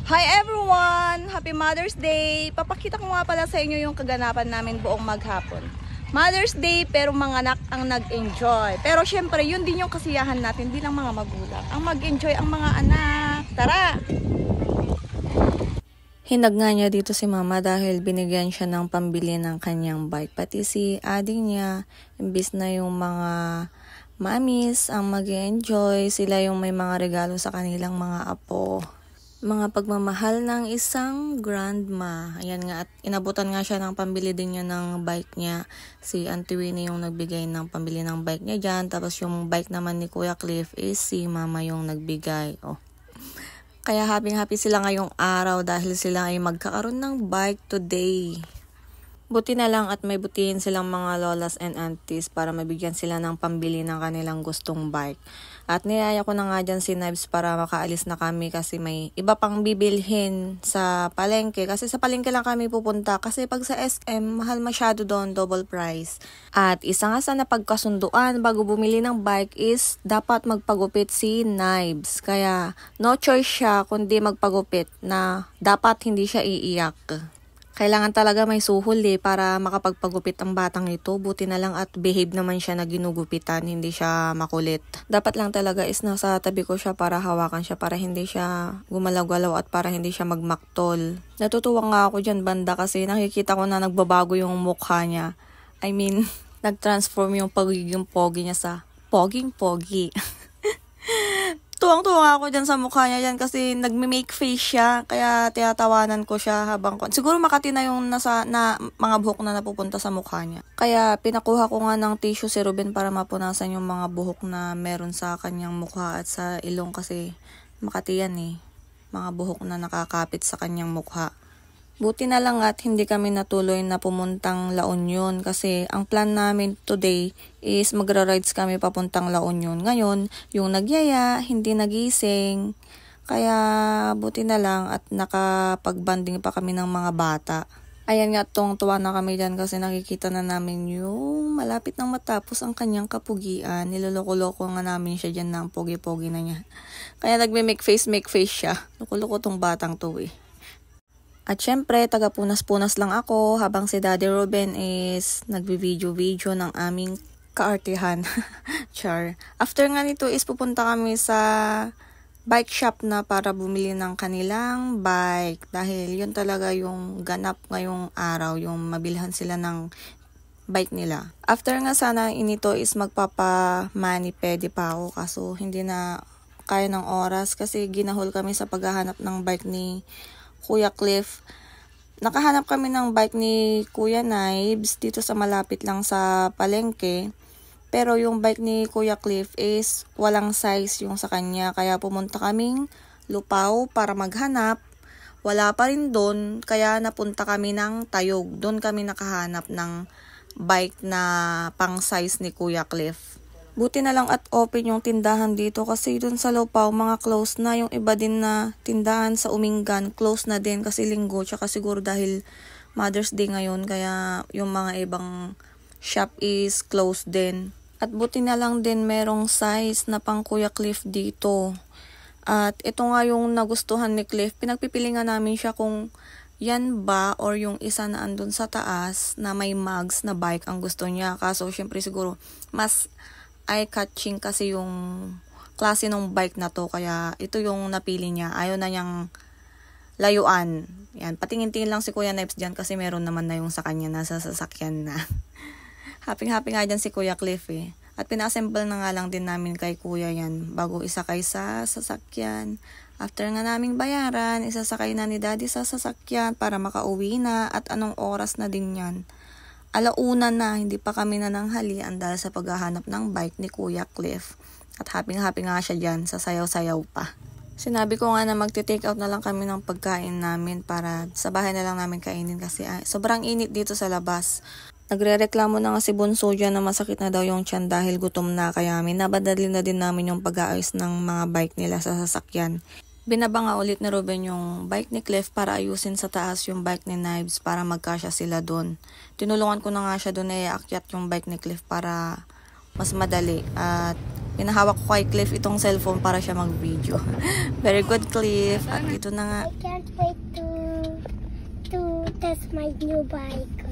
Hi everyone! Happy Mother's Day! Papakita ko nga pala sa inyo yung kaganapan namin buong maghapon. Mother's Day pero mga anak ang nag-enjoy. Pero syempre yun din yung kasiyahan natin bilang mga magulang. Ang mag-enjoy ang mga anak. Tara! Hinag nga niya dito si mama dahil binigyan siya ng pambili ng kanyang bike. Pati si ading niya, imbis na yung mga mamis ang mag-enjoy, sila yung may mga regalo sa kanilang mga apo. Mga pagmamahal ng isang grandma. Ayan nga, at inabutan nga siya ng pambili din niya ng bike niya. Si Auntie Winnie yung nagbigay ng pambili ng bike niya dyan. Tapos yung bike naman ni Kuya Cliff is si mama yung nagbigay. Kaya happy sila ngayong araw dahil sila ay magkakaroon ng bike today. Buti na lang at may butihin silang mga lolas and aunties para mabigyan sila ng pambili ng kanilang gustong bike. At niyaya ko na nga dyan si Nibes para makaalis na kami kasi may iba pang bibilhin sa palengke. Kasi sa palengke lang kami pupunta kasi pag sa SM, mahal masyado doon, double price. At isa nga sa napagkasunduan bago bumili ng bike is dapat magpagupit si Nibes. Kaya no choice siya kundi magpagupit na dapat hindi siya iiyak. Kailangan talaga may suhol para makapagpagupit ang batang ito. Buti na lang at behave naman siya na ginugupitan, hindi siya makulit. Dapat lang talaga is nasa tabi ko siya para hawakan siya, para hindi siya gumalaw-galaw at para hindi siya magmaktol. Natutuwa nga ako dyan banda kasi nakikita ko na nagbabago yung mukha niya. I mean, nag-transform yung pagiging pogi niya sa poging-pogi. Tuwang-tuwa ako dyan sa mukha niya yan kasi nagme-make face siya. Kaya tiyatawanan ko siya habang siguro makati na yung mga buhok na napupunta sa mukha niya. Kaya pinakuha ko nga ng tissue si Ruben para mapunasan yung mga buhok na meron sa kanyang mukha at sa ilong kasi makati yan mga buhok na nakakapit sa kanyang mukha. Buti na lang at hindi kami natuloy na pumuntang La Union kasi ang plan namin today is magra-rides kami papuntang La Union. Ngayon, yung nagyaya, hindi nagising. Kaya buti na lang at nakapag-banding pa kami ng mga bata. Ayan nga, tuwa na kami dyan kasi nakikita na namin yung malapit nang matapos ang kanyang kapugian. Niloloko-loko nga namin siya dyan ng pogi-pogi na niya. Kaya nagme-make face siya. Loko-loko tong batang to At syempre, taga-punas-punas lang ako habang si Daddy Ruben is nagbi-video-video ng aming kaartihan. Char. After nga nito is pupunta kami sa bike shop na para bumili ng kanilang bike. Dahil yun talaga yung ganap ngayong araw, yung mabilhan sila ng bike nila. After nga sana inito is magpapa-mani-pedi pa ako kaso hindi na kaya ng oras kasi ginahol kami sa paghahanap ng bike ni Kuya Cliff. Nakahanap kami ng bike ni Kuya Nibes dito sa malapit lang sa palengke. Pero yung bike ni Kuya Cliff is walang size yung sa kanya. Kaya pumunta kaming Lupaw para maghanap. Wala pa rin doon. Kaya napunta kami ng Tayog. Doon kami nakahanap ng bike na pang size ni Kuya Cliff. Buti na lang at open yung tindahan dito kasi dun sa Lupaw mga close na. Yung iba din na tindahan sa Umingan close na din kasi linggo tsaka siguro dahil Mother's Day ngayon kaya yung mga ibang shop is closed din. At buti na lang din merong size na pang Kuya Cliff dito. At ito nga yung nagustuhan ni Cliff. Pinagpipili nga namin siya kung yan ba or yung isa na andun sa taas na may mags na bike ang gusto niya. Kaso syempre siguro mas eye-catching kasi yung klase ng bike na to. Kaya ito yung napili niya. Ayaw na niyang layuan. Yan. Patingin-tingin lang si Kuya Nibes dyan kasi meron naman na yung sa kanya nasa sasakyan na. Happy nga dyan si Kuya Cliff At pina-assemble na nga lang din namin kay Kuya yan bago isakay sa sasakyan. After nga naming bayaran, isasakay na ni Daddy sa sasakyan para makauwi na at anong oras na din yan. Alauna na, hindi pa kami nananghalian dahil sa paghahanap ng bike ni Kuya Cliff. At happy nga siya dyan, sasayaw-sayaw pa. Sinabi ko nga na magte-take out na lang kami ng pagkain namin para sa bahay na lang namin kainin kasi sobrang init dito sa labas. Nagre-reklamo na nga si Bunso dyan na masakit na daw yung tiyan dahil gutom na kaya minabadali na din namin yung pag-aayos ng mga bike nila sa sasakyan. Binaba nga ulit ni Ruben yung bike ni Cliff para ayusin sa taas yung bike ni Nibes para magkasya sila doon. Tinulungan ko na nga siya doon akyat yung bike ni Cliff para mas madali. At pinahawak ko kay Cliff itong cellphone para siya mag-video. Very good, Cliff. At dito na nga. I can't wait to test my new bike.